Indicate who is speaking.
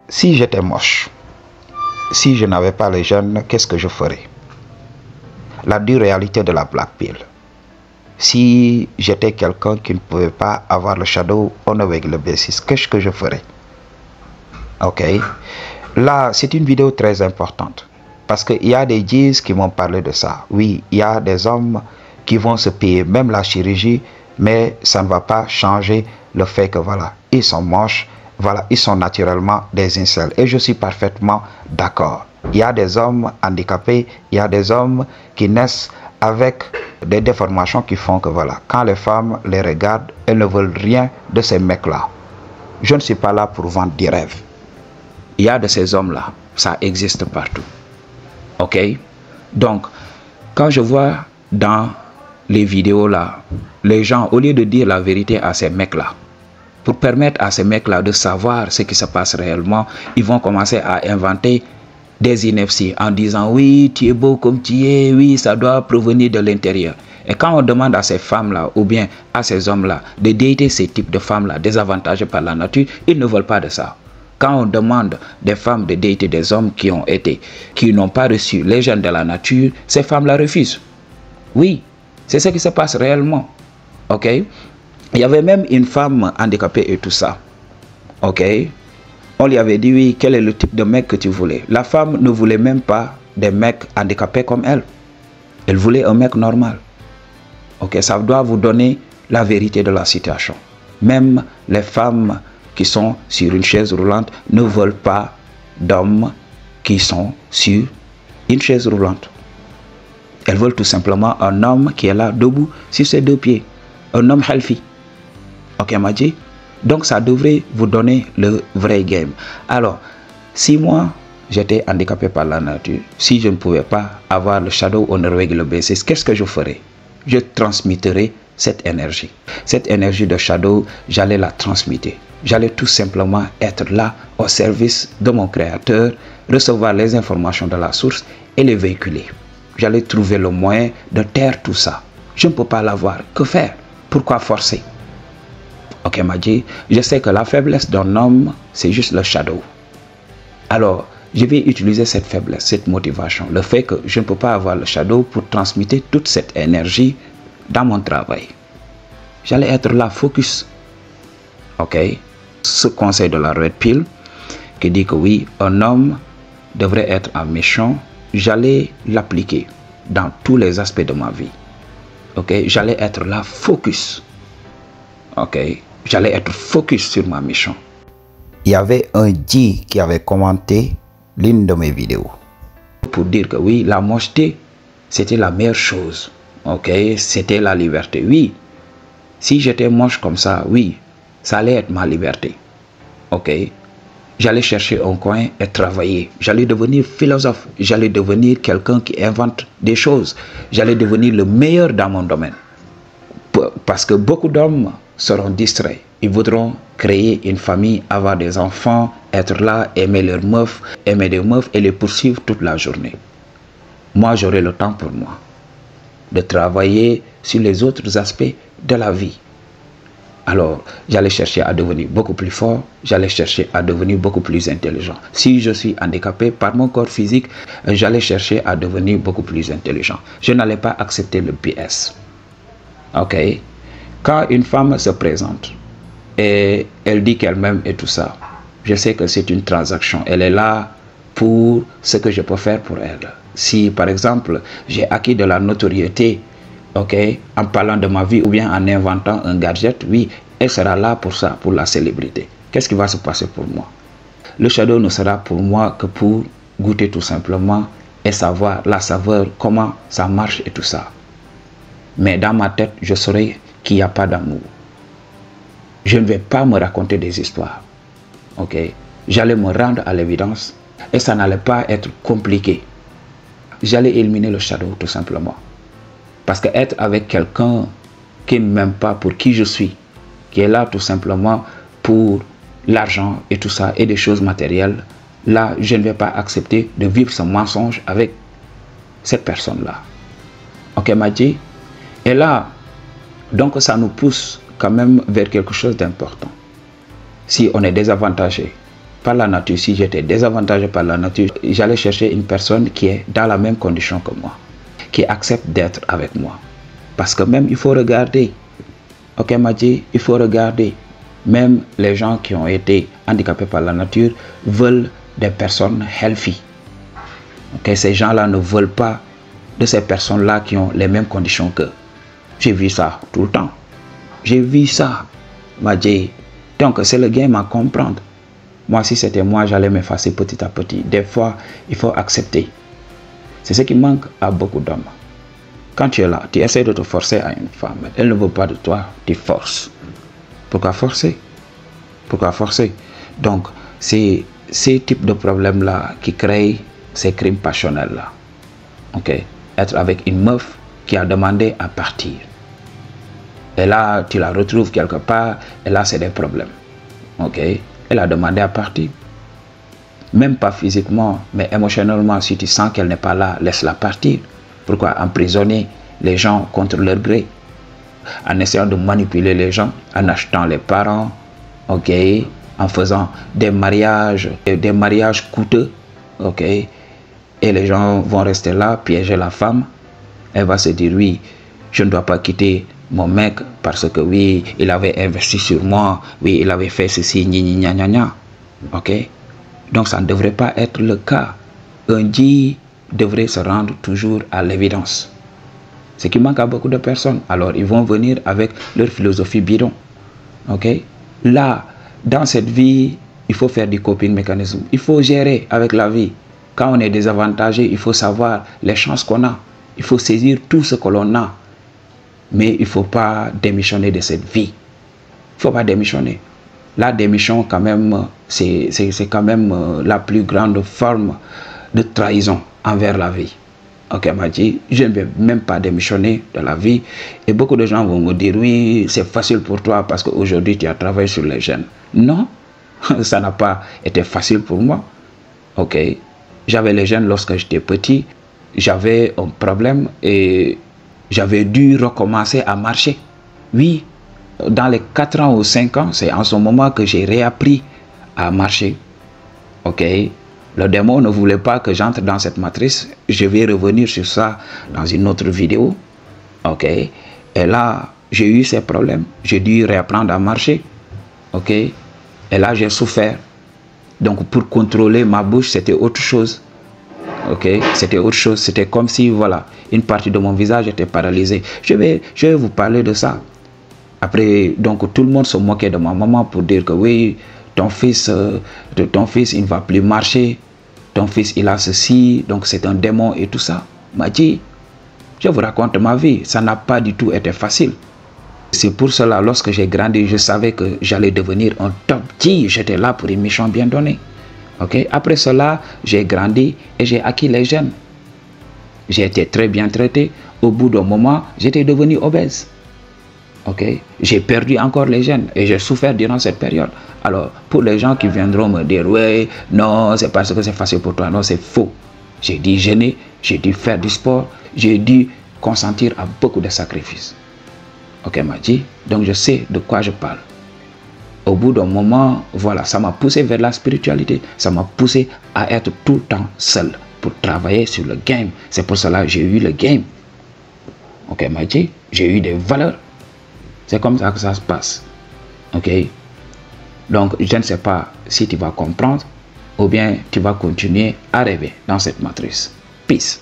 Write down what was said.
Speaker 1: si j'étais moche, si je n'avais pas les jeunes, qu'est-ce que je ferais? La dure réalité de la Black Pill. Si j'étais quelqu'un qui ne pouvait pas avoir le shadow on a regular basis, qu'est-ce que je ferais? Ok. Là, c'est une vidéo très importante. Parce qu'il y a des G's qui m'ont parlé de ça. Oui, il y a des hommes qui vont se payer même la chirurgie, mais ça ne va pas changer le fait que voilà, ils sont moches, voilà, ils sont naturellement des incels. Et je suis parfaitement d'accord. Il y a des hommes handicapés, il y a des hommes qui naissent avec des déformations qui font que voilà, quand les femmes les regardent, elles ne veulent rien de ces mecs-là. Je ne suis pas là pour vendre des rêves. Il y a de ces hommes-là, ça existe partout. Ok? Donc, quand je vois dans les vidéos là, les gens, au lieu de dire la vérité à ces mecs-là, pour permettre à ces mecs-là de savoir ce qui se passe réellement, ils vont commencer à inventer des inepties en disant oui, tu es beau comme tu es, oui, ça doit provenir de l'intérieur. Et quand on demande à ces femmes-là ou bien à ces hommes-là de dater ces types de femmes-là désavantagées par la nature, ils ne veulent pas de ça. Quand on demande des femmes de dater des hommes qui n'ont pas reçu les gènes de la nature, ces femmes-là refusent. Oui, c'est ce qui se passe réellement. Ok? Il y avait même une femme handicapée et tout ça. Ok? On lui avait dit oui, quel est le type de mec que tu voulais? La femme ne voulait même pas des mecs handicapés comme elle. Elle voulait un mec normal. Ok, ça doit vous donner la vérité de la situation. Même les femmes qui sont sur une chaise roulante ne veulent pas d'hommes qui sont sur une chaise roulante. Elles veulent tout simplement un homme qui est là, debout, sur ses deux pieds. Un homme healthy. Ok, Madji? Donc ça devrait vous donner le vrai game. Alors, si moi, j'étais handicapé par la nature, si je ne pouvais pas avoir le shadow on a regular basis, qu'est-ce que je ferais? Je transmettrais cette énergie. Cette énergie de shadow, j'allais la transmettre. J'allais tout simplement être là au service de mon créateur, recevoir les informations de la source et les véhiculer. J'allais trouver le moyen de taire tout ça. Je ne peux pas l'avoir. Que faire? Pourquoi forcer? Ok, Madji, je sais que la faiblesse d'un homme, c'est juste le shadow. Alors, je vais utiliser cette faiblesse, cette motivation, le fait que je ne peux pas avoir le shadow pour transmettre toute cette énergie dans mon travail. J'allais être là, focus. Ok? Ce conseil de la Red Pill qui dit que oui, un homme devrait être en mission, j'allais l'appliquer dans tous les aspects de ma vie. Ok? J'allais être là, focus. Ok? J'allais être focus sur ma mission. Il y avait un G qui avait commenté l'une de mes vidéos pour dire que oui, la mocheté, c'était la meilleure chose. Ok? C'était la liberté. Oui, si j'étais moche comme ça, oui, ça allait être ma liberté. Ok? J'allais chercher un coin et travailler. J'allais devenir philosophe. J'allais devenir quelqu'un qui invente des choses. J'allais devenir le meilleur dans mon domaine. Parce que beaucoup d'hommes seront distraits. Ils voudront créer une famille, avoir des enfants, être là, aimer leurs meufs, aimer des meufs et les poursuivre toute la journée. Moi, j'aurai le temps pour moi de travailler sur les autres aspects de la vie. Alors, j'allais chercher à devenir beaucoup plus fort, j'allais chercher à devenir beaucoup plus intelligent. Si je suis handicapé par mon corps physique, j'allais chercher à devenir beaucoup plus intelligent. Je n'allais pas accepter le BS. Ok? Quand une femme se présente et elle dit qu'elle m'aime et tout ça, je sais que c'est une transaction. Elle est là pour ce que je peux faire pour elle. Si, par exemple, j'ai acquis de la notoriété, ok, en parlant de ma vie ou bien en inventant un gadget, oui, elle sera là pour ça, pour la célébrité. Qu'est-ce qui va se passer pour moi? Le shadow ne sera pour moi que pour goûter tout simplement et savoir la saveur, comment ça marche et tout ça. Mais dans ma tête, je saurai qu'il n'y a pas d'amour. Je ne vais pas me raconter des histoires. Ok? J'allais me rendre à l'évidence et ça n'allait pas être compliqué. J'allais éliminer le shadow tout simplement. Parce que être avec quelqu'un qui ne m'aime pas pour qui je suis, qui est là tout simplement pour l'argent et tout ça et des choses matérielles, là, je ne vais pas accepter de vivre ce mensonge avec cette personne-là. Ok, Madji? Et là, donc ça nous pousse quand même vers quelque chose d'important. Si on est désavantagé par la nature, si j'étais désavantagé par la nature, j'allais chercher une personne qui est dans la même condition que moi, qui accepte d'être avec moi. Parce que même, il faut regarder, ok Madji, il faut regarder, même les gens qui ont été handicapés par la nature veulent des personnes healthy. Ok, ces gens-là ne veulent pas de ces personnes-là qui ont les mêmes conditions qu'eux. J'ai vu ça tout le temps. J'ai vu ça, Madji. Donc, c'est le game à comprendre. Moi, si c'était moi, j'allais m'effacer petit à petit. Des fois, il faut accepter. C'est ce qui manque à beaucoup d'hommes. Quand tu es là, tu essaies de te forcer à une femme. Elle ne veut pas de toi, tu forces. Pourquoi forcer? Pourquoi forcer? Donc, c'est ces types de problèmes-là qui créent ces crimes passionnels-là. Ok? Être avec une meuf qui a demandé à partir. Et là, tu la retrouves quelque part, et là, c'est des problèmes. Ok? Elle a demandé à partir. Même pas physiquement, mais émotionnellement, si tu sens qu'elle n'est pas là, laisse-la partir. Pourquoi emprisonner les gens contre leur gré? En essayant de manipuler les gens, en achetant les parents, ok? En faisant des mariages coûteux, ok? Et les gens vont rester là, piéger la femme. Elle va se dire, oui, je ne dois pas quitter mon mec parce que oui, il avait investi sur moi, oui, il avait fait ceci, gna gna gna, ok? Donc ça ne devrait pas être le cas. Un G devrait se rendre toujours à l'évidence. Ce qui manque à beaucoup de personnes. Alors ils vont venir avec leur philosophie bidon, ok? Là, dans cette vie, il faut faire du coping mécanisme. Il faut gérer avec la vie. Quand on est désavantagé, il faut savoir les chances qu'on a. Il faut saisir tout ce que l'on a. Mais il ne faut pas démissionner de cette vie. Il ne faut pas démissionner. La démission, quand même, c'est quand même la plus grande forme de trahison envers la vie. Ok, Madji, je ne vais même pas démissionner de la vie. Et beaucoup de gens vont me dire, oui, c'est facile pour toi parce qu'aujourd'hui, tu as travaillé sur les jeunes. Non, ça n'a pas été facile pour moi. Ok, j'avais les jeunes lorsque j'étais petit. J'avais un problème et j'avais dû recommencer à marcher. Oui, dans les 4 ans ou 5 ans, c'est en ce moment que j'ai réappris à marcher. Ok, le démon ne voulait pas que j'entre dans cette matrice. Je vais revenir sur ça dans une autre vidéo. Ok, et là, j'ai eu ces problèmes. J'ai dû réapprendre à marcher. Ok, et là, j'ai souffert. Donc, pour contrôler ma bouche, c'était autre chose. Ok, c'était autre chose. C'était comme si, voilà, une partie de mon visage était paralysée. Je vais vous parler de ça. Après, donc, tout le monde se moquait de ma maman pour dire que oui, ton fils, il ne va plus marcher. Ton fils, il a ceci. Donc, c'est un démon et tout ça. Madji, je vous raconte ma vie. Ça n'a pas du tout été facile. C'est pour cela, lorsque j'ai grandi, je savais que j'allais devenir un top G. J'étais là pour une mission bien donnée. Okay? Après cela, j'ai grandi et j'ai acquis les gènes. J'ai été très bien traité. Au bout d'un moment, j'étais devenu obèse. Okay? J'ai perdu encore les gènes et j'ai souffert durant cette période. Alors, pour les gens qui viendront me dire, ouais, non, c'est parce que c'est facile pour toi. Non, c'est faux. J'ai dû gêner, j'ai dû faire du sport, j'ai dû consentir à beaucoup de sacrifices. Ok, Madji? Donc, je sais de quoi je parle. Au bout d'un moment, voilà, ça m'a poussé vers la spiritualité. Ça m'a poussé à être tout le temps seul pour travailler sur le game. C'est pour cela que j'ai eu le game. Ok, Madji? J'ai eu des valeurs. C'est comme ça que ça se passe. Ok? Donc, je ne sais pas si tu vas comprendre ou bien tu vas continuer à rêver dans cette matrice. Peace.